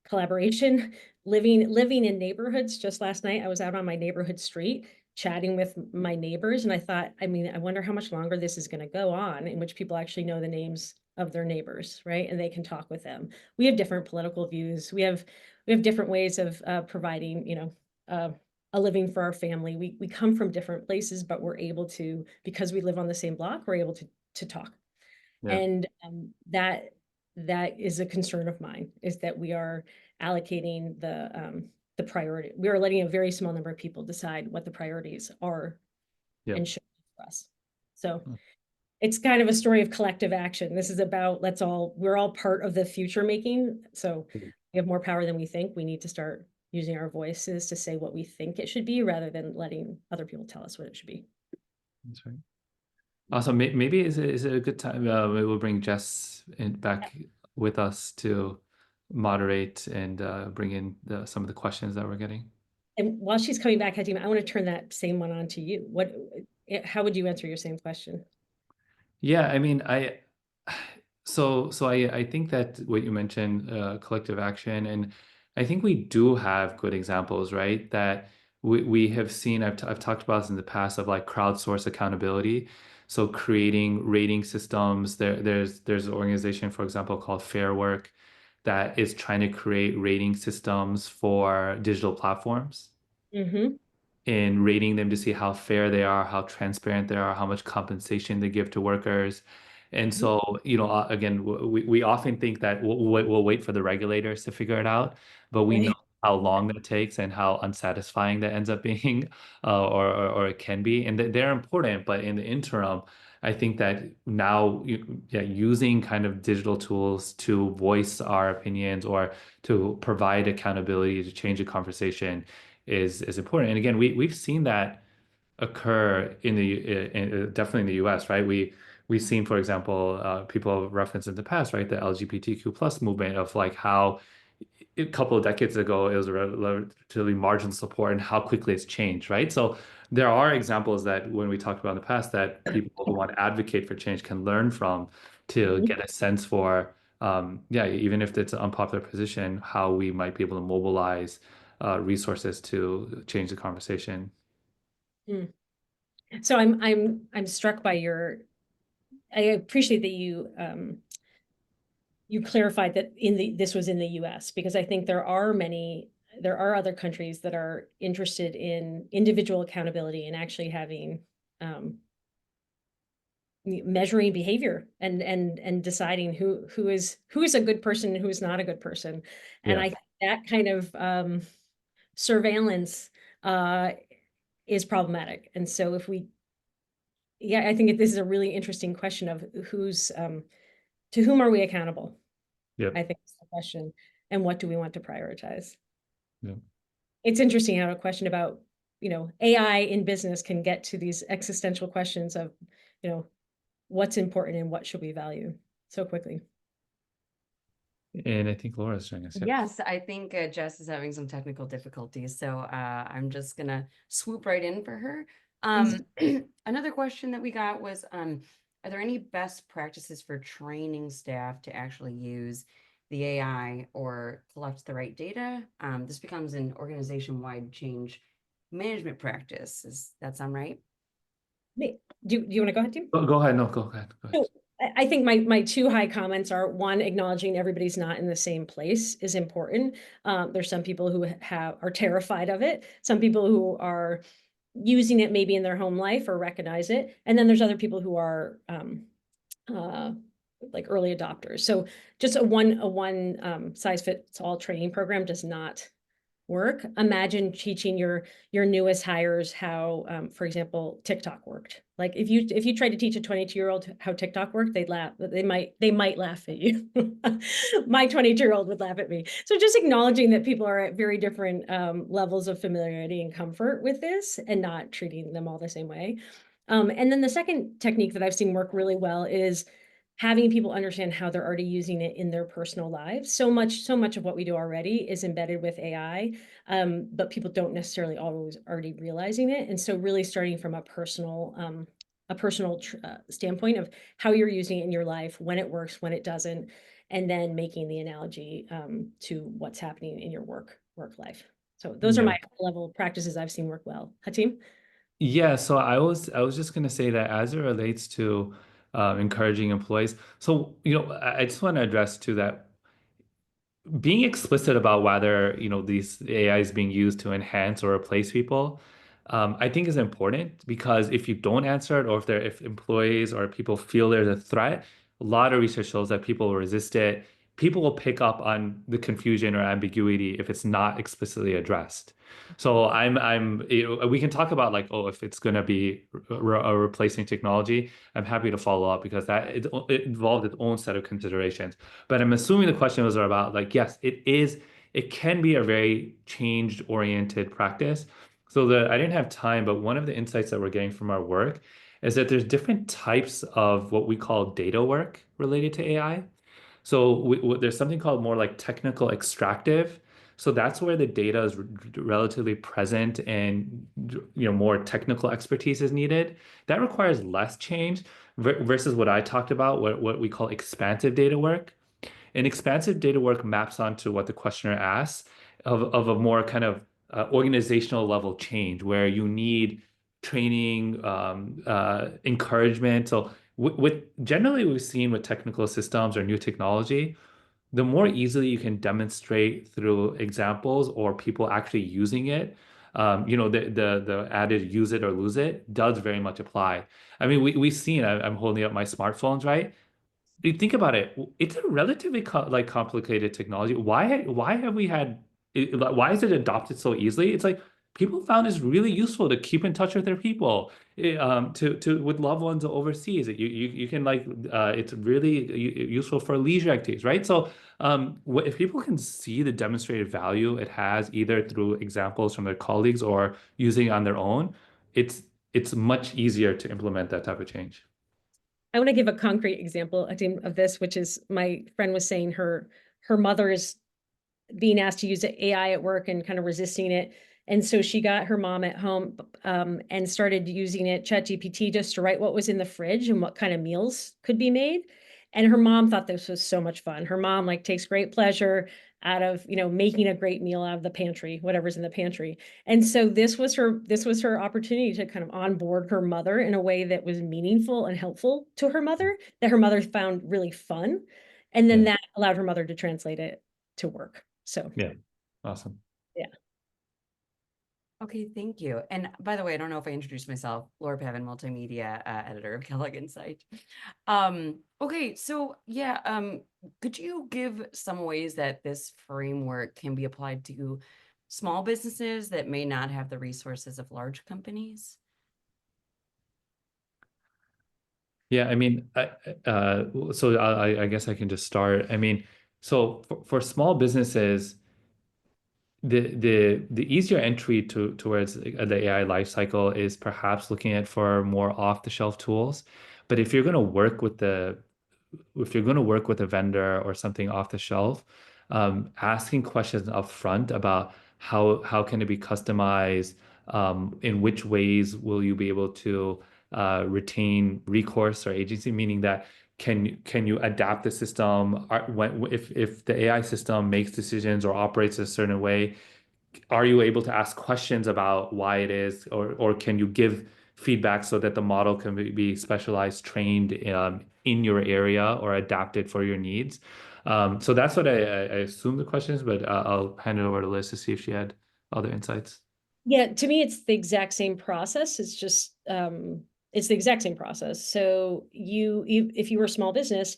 collaboration, living in neighborhoods. Just last night, I was out on my neighborhood street chatting with my neighbors, and I thought, I mean, I wonder how much longer this is going to go on, in which people actually know the names of their neighbors, right? And they can talk with them. We have different political views. We have different ways of providing, a living for our family. We come from different places, but we're able to, because we live on the same block, we're able to talk. Yeah. And that is a concern of mine, is that we are allocating the priority. We are letting a very small number of people decide what the priorities are Yeah. and should be for us. So it's kind of a story of collective action. This is about we're all part of the future making. So we have more power than we think. We need to start using our voices to say what we think it should be, rather than letting other people tell us what it should be. That's right. Also, maybe is it a good time? Maybe we'll bring Jess back with us to moderate and bring in some of the questions that we're getting. And while she's coming back, Hatim, I want to turn that same one on to you. How would you answer your same question? Yeah, I mean, I think that what you mentioned, collective action, and I think we do have good examples, right? That we have seen. I've talked about this in the past, of like crowdsource accountability. So creating rating systems. There's an organization, for example, called Fair Work, that is trying to create rating systems for digital platforms, Mm-hmm. in rating them to see how fair they are, how transparent they are, how much compensation they give to workers. And so, again, we often think that we'll wait for the regulators to figure it out, but we know how long that takes and how unsatisfying that ends up being, or it can be. And they're important, but in the interim, I think that now, using kind of digital tools to voice our opinions or to provide accountability to change the conversation is important. And again, we've seen that occur definitely in the US, right? We've seen, for example, people referenced in the past, right, the LGBTQ plus movement, of like how a couple of decades ago it was relatively marginal support, and how quickly it's changed, right? So there are examples that, when we talked about in the past, that people who want to advocate for change can learn from, to get a sense for, even if it's an unpopular position, how we might be able to mobilize resources to change the conversation. Mm. So I'm struck by I appreciate that you clarified that this was in the US, because I think there are other countries that are interested in individual accountability and actually having measuring behavior and deciding who is a good person and who is not a good person. And I think that kind of surveillance is problematic. And so I think this is a really interesting question of to whom are we accountable? Yeah. I think that's the question. And what do we want to prioritize? Yeah. It's interesting how a question about, AI in business can get to these existential questions of, what's important and what should we value so quickly. And I think Laura's joining us. Yes, I think Jess is having some technical difficulties, so I'm just gonna swoop right in for her. Another question that we got was, are there any best practices for training staff to actually use the AI or collect the right data? This becomes an organization-wide change management practice. Does that sound right? Do you want to go ahead, Tim? Go ahead. No, go ahead. So I think my two high comments are, one, acknowledging everybody's not in the same place is important. There's some people who are terrified of it, some people who are using it maybe in their home life or recognize it, and then there's other people who are like early adopters. So just a one size fits all training program does not work. Imagine teaching your newest hires how, for example, TikTok worked. Like if you tried to teach a 22-year-old how TikTok worked, they'd laugh. They might laugh at you. My 22-year-old would laugh at me. So just acknowledging that people are at very different levels of familiarity and comfort with this, and not treating them all the same way. And then the second technique that I've seen work really well is having people understand how they're already using it in their personal lives. So much of what we do already is embedded with AI, but people don't necessarily always already realizing it. And so really starting from a personal standpoint of how you're using it in your life, when it works, when it doesn't, and then making the analogy to what's happening in your work life. So those are Yeah. my level practices I've seen work well. Hatim? Yeah, so I was just gonna say that as it relates to encouraging employees. So, I just want to address too that being explicit about whether these AI is being used to enhance or replace people, I think is important, because if you don't answer it, or if employees or people feel there's a threat, a lot of research shows that people will resist it. People will pick up on the confusion or ambiguity if it's not explicitly addressed. So we can talk about, like, oh, if it's going to be replacing technology. I'm happy to follow up, because it involved its own set of considerations. But I'm assuming the question was about, like, yes, it can be a very change-oriented practice. So I didn't have time, but one of the insights that we're getting from our work is that there's different types of what we call data work related to AI. So there's something called more like technical extractive. So that's where the data is relatively present, and more technical expertise is needed. That requires less change versus what I talked about, what we call expansive data work. And expansive data work maps onto what the questioner asks of a more kind of organizational level change, where you need training, encouragement. So generally we've seen with technical systems or new technology, the more easily you can demonstrate through examples or people actually using it, the added use it or lose it does very much apply. I mean, we've seen, I'm holding up my smartphones, right? You think about it, it's a relatively complicated technology. Why have we had it, like, why is it adopted so easily? It's like people found it's really useful to keep in touch with their people, to with loved ones overseas. You can, like, it's really useful for leisure activities, right? So if people can see the demonstrated value it has, either through examples from their colleagues or using it on their own, it's much easier to implement that type of change. I want to give a concrete example, Hatim, of this, which is my friend was saying her mother is being asked to use AI at work and kind of resisting it. And so she got her mom at home and started using it, ChatGPT, just to write what was in the fridge and what kind of meals could be made. And her mom thought this was so much fun. Her mom, like, takes great pleasure out of, making a great meal out of the pantry, whatever's in the pantry. And so this was her opportunity to kind of onboard her mother in a way that was meaningful and helpful to her mother, that her mother found really fun. And then Yeah. that allowed her mother to translate it to work. So Yeah. Awesome. yeah. Okay, thank you. And by the way, I don't know if I introduced myself, Laura Pavin, multimedia editor of Kellogg Insight. Okay, so yeah, could you give some ways that this framework can be applied to small businesses that may not have the resources of large companies? Yeah, I mean, so I guess I can just start. I mean, so for small businesses, the easier entry towards the AI lifecycle is perhaps looking at for more off-the-shelf tools. But if you're going to work with a vendor or something off the shelf, asking questions up front about how can it be customized, in which ways will you be able to retain recourse or agency, meaning that can you adapt the system, if the AI system makes decisions or operates a certain way, are you able to ask questions about why it is, or can you give feedback so that the model can be specialized, trained in your area or adapted for your needs. So that's what I assume the question is, but I'll hand it over to Liz to see if she had other insights. Yeah, to me, it's the exact same process. It's just, it's the exact same process. So if you were a small business,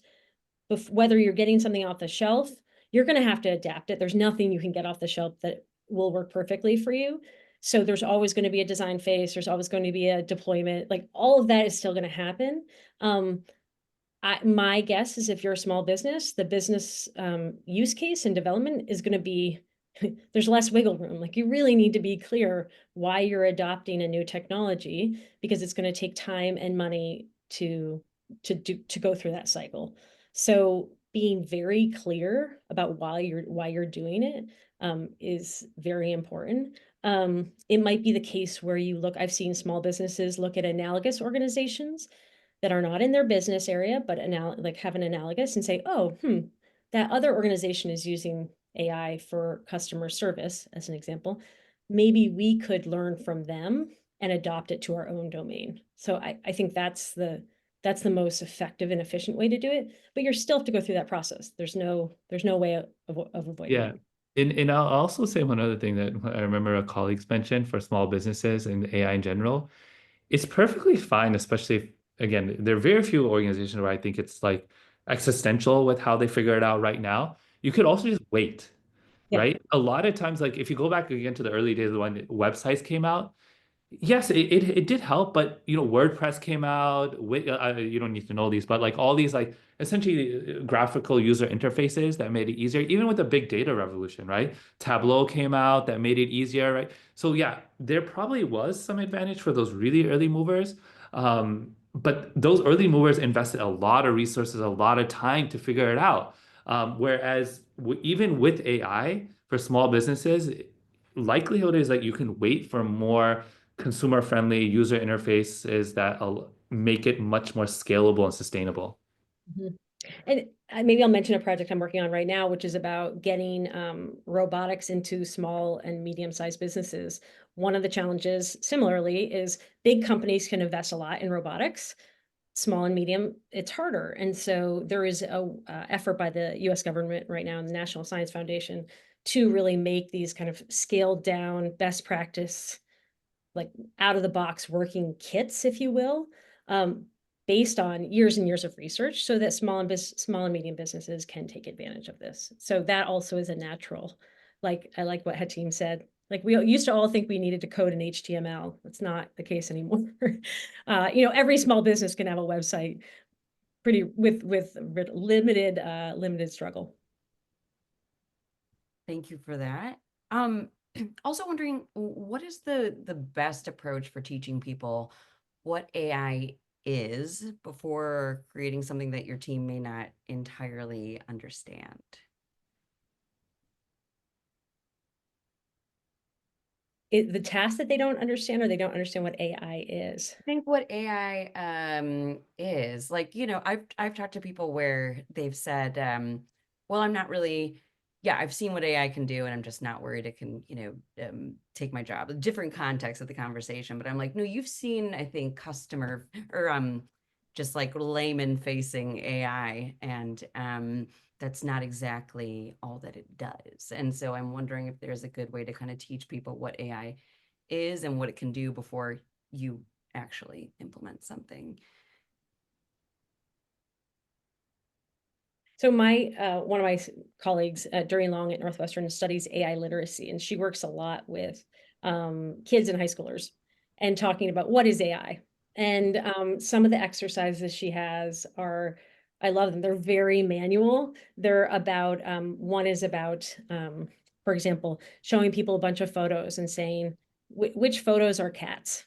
whether you're getting something off the shelf, you're going to have to adapt it. There's nothing you can get off the shelf that will work perfectly for you. So there's always going to be a design phase. There's always going to be a deployment. Like all of that is still going to happen. My guess is if you're a small business, the business use case and development is going to be, there's less wiggle room. Like you really need to be clear why you're adopting a new technology, because it's going to take time and money to go through that cycle. So being very clear about why you're doing it is very important. It might be the case where I've seen small businesses look at analogous organizations that are not in their business area, but have an analogous and say, oh, that other organization is using AI for customer service, as an example. Maybe we could learn from them and adopt it to our own domain. So I think that's the most effective and efficient way to do it. But you still have to go through that process. There's no way of avoiding Yeah. it. And I'll also say one other thing that I remember a colleagues mentioned for small businesses and AI in general. It's perfectly fine, especially if, again, there are very few organizations where I think it's like existential with how they figure it out right now. You could also just wait, Yeah. right? A lot of times, like if you go back again to the early days when websites came out, yes, it did help, but WordPress came out. You don't need to know these, but like all these like essentially graphical user interfaces that made it easier, even with the big data revolution, right? Tableau came out that made it easier, right? So yeah, there probably was some advantage for those really early movers. But those early movers invested a lot of resources, a lot of time to figure it out. Whereas even with AI for small businesses, likelihood is that you can wait for more consumer-friendly user interfaces that make it much more scalable and sustainable. Mhm. And maybe I'll mention a project I'm working on right now, which is about getting robotics into small and medium-sized businesses. One of the challenges, similarly, is big companies can invest a lot in robotics. Small and medium, it's harder. And so there is a effort by the US government right now and the National Science Foundation to really make these kind of scaled down best practice, like out of the box working kits, if you will, based on years and years of research, so that small and medium businesses can take advantage of this. So that also is a natural, like I like what Hatim said. Like we used to all think we needed to code in HTML. That's not the case anymore. Every small business can have a website with limited struggle. Thank you for that. Also wondering, what is the best approach for teaching people what AI is before creating something that your team may not entirely understand? The task that they don't understand, or they don't understand what AI is? I think what AI is, like, I've talked to people where they've said, well, I'm not really, yeah, I've seen what AI can do and I'm just not worried it can, take my job. Different context of the conversation, but I'm like, no, you've seen, I think, customer or just like layman facing AI, and that's not exactly all that it does. And so I'm wondering if there's a good way to kind of teach people what AI is and what it can do before you actually implement something. So one of my colleagues, Doreen Long at Northwestern, studies AI literacy, and she works a lot with kids and high schoolers and talking about what is AI. And some of the exercises she has are, I love them. They're very manual. They're about, one is about, for example, showing people a bunch of photos and saying, which photos are cats?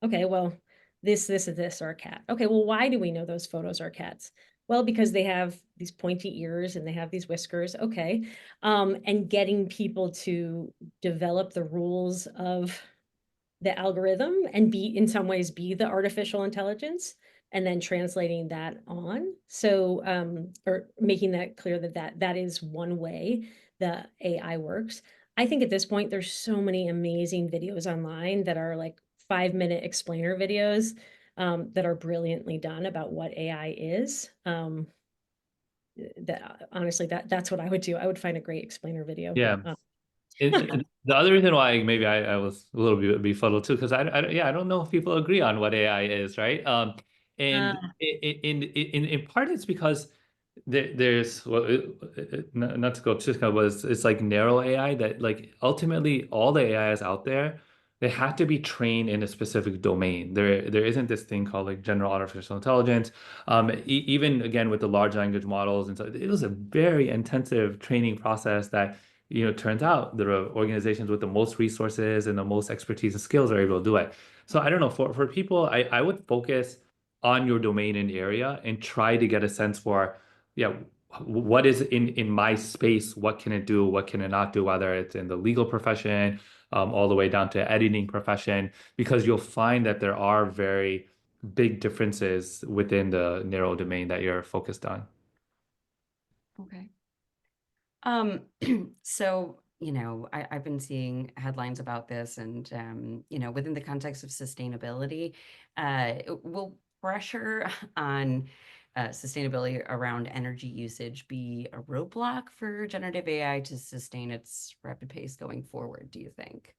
Okay, well, this, and this are a cat. Okay, well, why do we know those photos are cats? Well, because they have these pointy ears and they have these whiskers. Okay. And getting people to develop the rules of the algorithm and in some ways be the artificial intelligence, and then translating that on. So, or making that clear that is one way the AI works. I think at this point, there's so many amazing videos online that are like 5-minute explainer videos that are brilliantly done about what AI is. That honestly, that's what I would do. I would find a great explainer video. Yeah. The other reason why maybe I was a little bit befuddled too, because I don't know if people agree on what AI is, right? And Uh, in part it's because there's well, not to go too kind of, but it's like narrow AI that like ultimately all the AIs out there, they have to be trained in a specific domain. There isn't this thing called like general artificial intelligence. Even again with the large language models, and so it was a very intensive training process that turns out the organizations with the most resources and the most expertise and skills are able to do it. So I don't know, for people, I would focus on your domain and area and try to get a sense for, yeah, what is in my space, what can it do, what can it not do, whether it's in the legal profession, all the way down to editing profession, because you'll find that there are very big differences within the narrow domain that you're focused on. Okay. So, I've been seeing headlines about this and, within the context of sustainability, will pressure on sustainability around energy usage be a roadblock for generative AI to sustain its rapid pace going forward, do you think?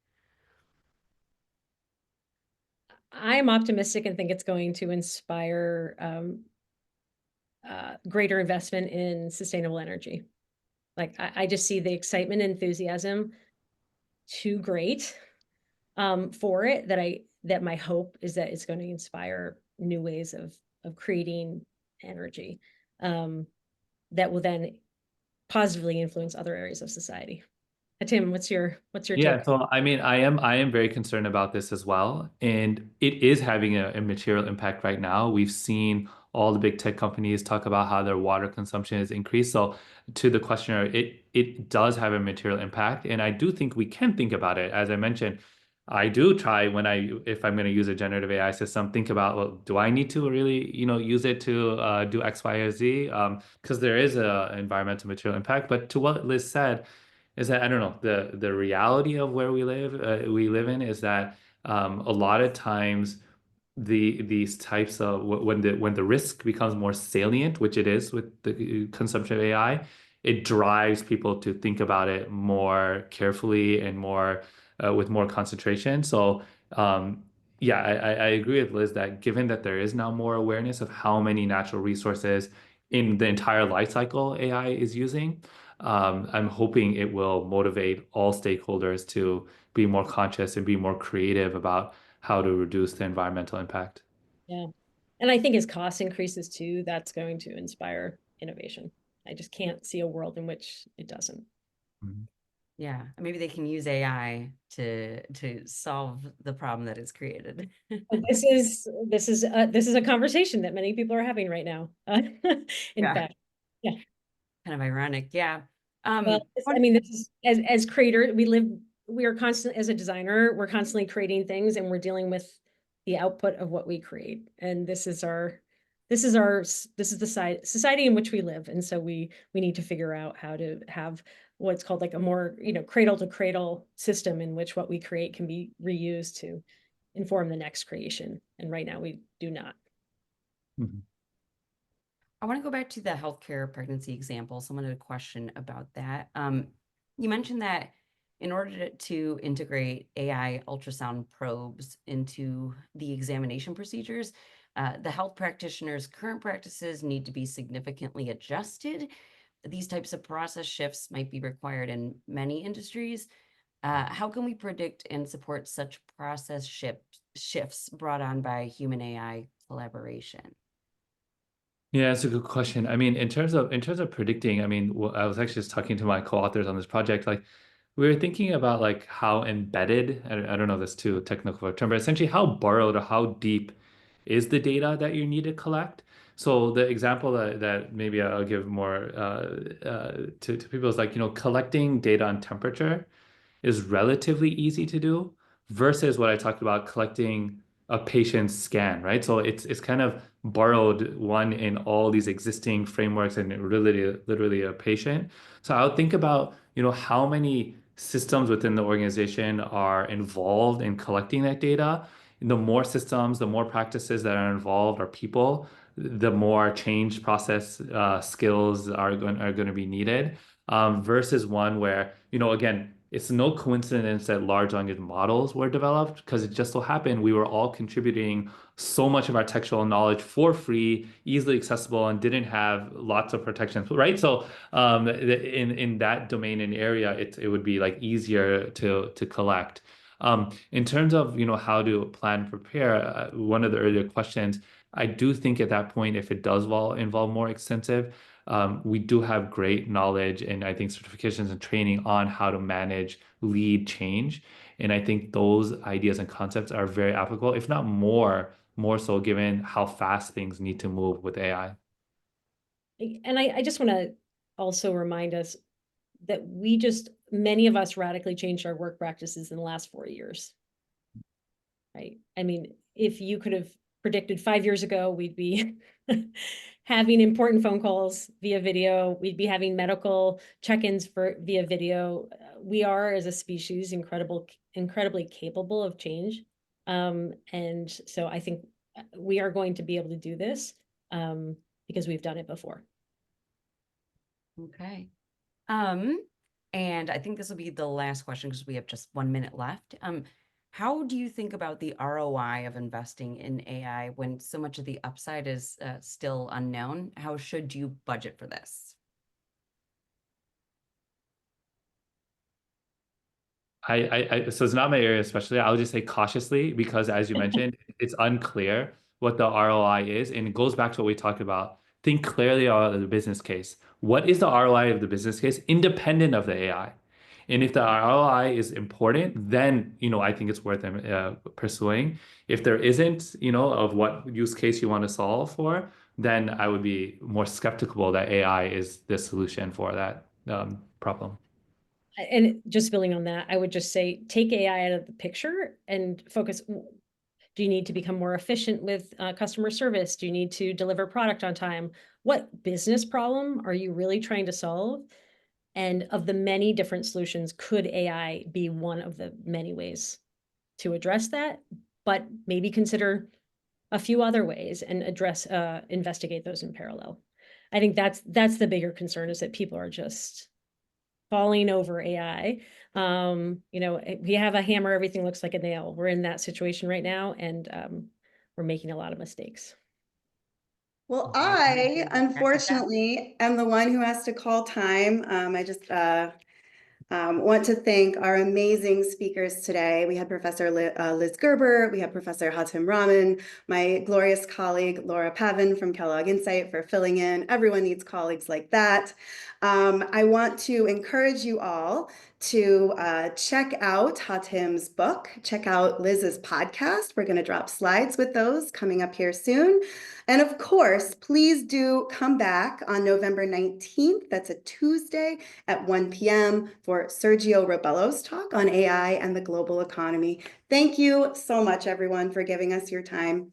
I'm optimistic and think it's going to inspire greater investment in sustainable energy. Like I just see the excitement and enthusiasm too great for it that my hope is that it's going to inspire new ways of creating energy that will then positively influence other areas of society. Tim, what's your Yeah, take? so I mean, I am very concerned about this as well, and it is having a material impact right now. We've seen all the big tech companies talk about how their water consumption has increased. So to the questioner, it does have a material impact, and I do think we can think about it. As I mentioned, I do try if I'm going to use a generative AI system, think about, well, do I need to really, use it to do X, Y, or Z? Because there is a environmental material impact. But to what Liz said is that I don't know, the reality of where we live in is that a lot of times these types of when the risk becomes more salient, which it is with the consumption of AI, it drives people to think about it more carefully and more with more concentration. So yeah, I agree with Liz that given that there is now more awareness of how many natural resources in the entire life cycle AI is using, I'm hoping it will motivate all stakeholders to be more conscious and be more creative about how to reduce the environmental impact. Yeah. And I think as cost increases too, that's going to inspire innovation. I just can't see a world in which it doesn't. Mhm. Yeah, maybe they can use AI to solve the problem that it's created. But this is a conversation that many people are having right now. In Yeah, fact, yeah. kind of ironic. Yeah. Well, I mean, this is as creators, we are constantly, as a designer, we're constantly creating things and we're dealing with the output of what we create. And this is the society in which we live. And so we need to figure out how to have what's called like a more, cradle to cradle system in which what we create can be reused to inform the next creation. And right now we do not. Mhm. I want to go back to the healthcare pregnancy example. Someone had a question about that. You mentioned that in order to integrate AI ultrasound probes into the examination procedures, the health practitioner's current practices need to be significantly adjusted. These types of process shifts might be required in many industries. How can we predict and support such process shifts brought on by human AI collaboration? Yeah, that's a good question. I mean, in terms of predicting, I mean, I was actually just talking to my co-authors on this project. Like, we were thinking about like how embedded, I don't know if that's too technical a term, but essentially how borrowed or how deep is the data that you need to collect. So the example that maybe I'll give more to people is like, collecting data on temperature is relatively easy to do versus what I talked about collecting a patient's scan, right? So it's kind of borrowed one in all these existing frameworks and literally a patient. So I would think about, how many systems within the organization are involved in collecting that data. the more systems, the more practices that are involved or people, the more change process skills are going to be needed, versus one where, again, it's no coincidence that large language models were developed, because it just so happened we were all contributing so much of our textual knowledge for free, easily accessible, and didn't have lots of protections, right? So in that domain and area, it would be like easier to collect. In terms of how to plan and prepare, one of the earlier questions, I do think at that point, if it does involve more extensive, we do have great knowledge and I think certifications and training on how to manage lead change. And I think those ideas and concepts are very applicable, if not more so, given how fast things need to move with AI. And I just want to also remind us that many of us radically changed our work practices in the last 4 years. Right? I mean, if you could have predicted 5 years ago, we'd be having important phone calls via video. We'd be having medical check-ins via video. We are, as a species, incredibly capable of change. And so I think we are going to be able to do this because we've done it before. Okay. And I think this will be the last question because we have just 1 minute left. How do you think about the ROI of investing in AI when so much of the upside is still unknown? How should you budget for this? So it's not my area, especially. I would just say cautiously, because as you mentioned, it's unclear what the ROI is. And it goes back to what we talked about. Think clearly about the business case. What is the ROI of the business case independent of the AI? And if the ROI is important, then, I think it's worth pursuing. If there isn't, of what use case you want to solve for, then I would be more skeptical that AI is the solution for that problem. And just building on that, I would just say, take AI out of the picture and focus. Do you need to become more efficient with customer service? Do you need to deliver product on time? What business problem are you really trying to solve? And of the many different solutions, could AI be one of the many ways to address that? But maybe consider a few other ways and investigate those in parallel. I think that's the bigger concern, is that people are just falling over AI. We have a hammer, everything looks like a nail. We're in that situation right now, and we're making a lot of mistakes. Well, Okay. I unfortunately am the one who has to call time. I just want to thank our amazing speakers today. We had Professor Liz Gerber, we had Professor Hatim Rahman, my glorious colleague Laura Pavin from Kellogg Insight for filling in. Everyone needs colleagues like that. I want to encourage you all to check out Hatim's book, check out Liz's podcast. We're going to drop slides with those coming up here soon. And of course, please do come back on November 19th. That's a Tuesday at 1 p.m. for Sergio Robello's talk on AI and the global economy. Thank you so much, everyone, for giving us your time.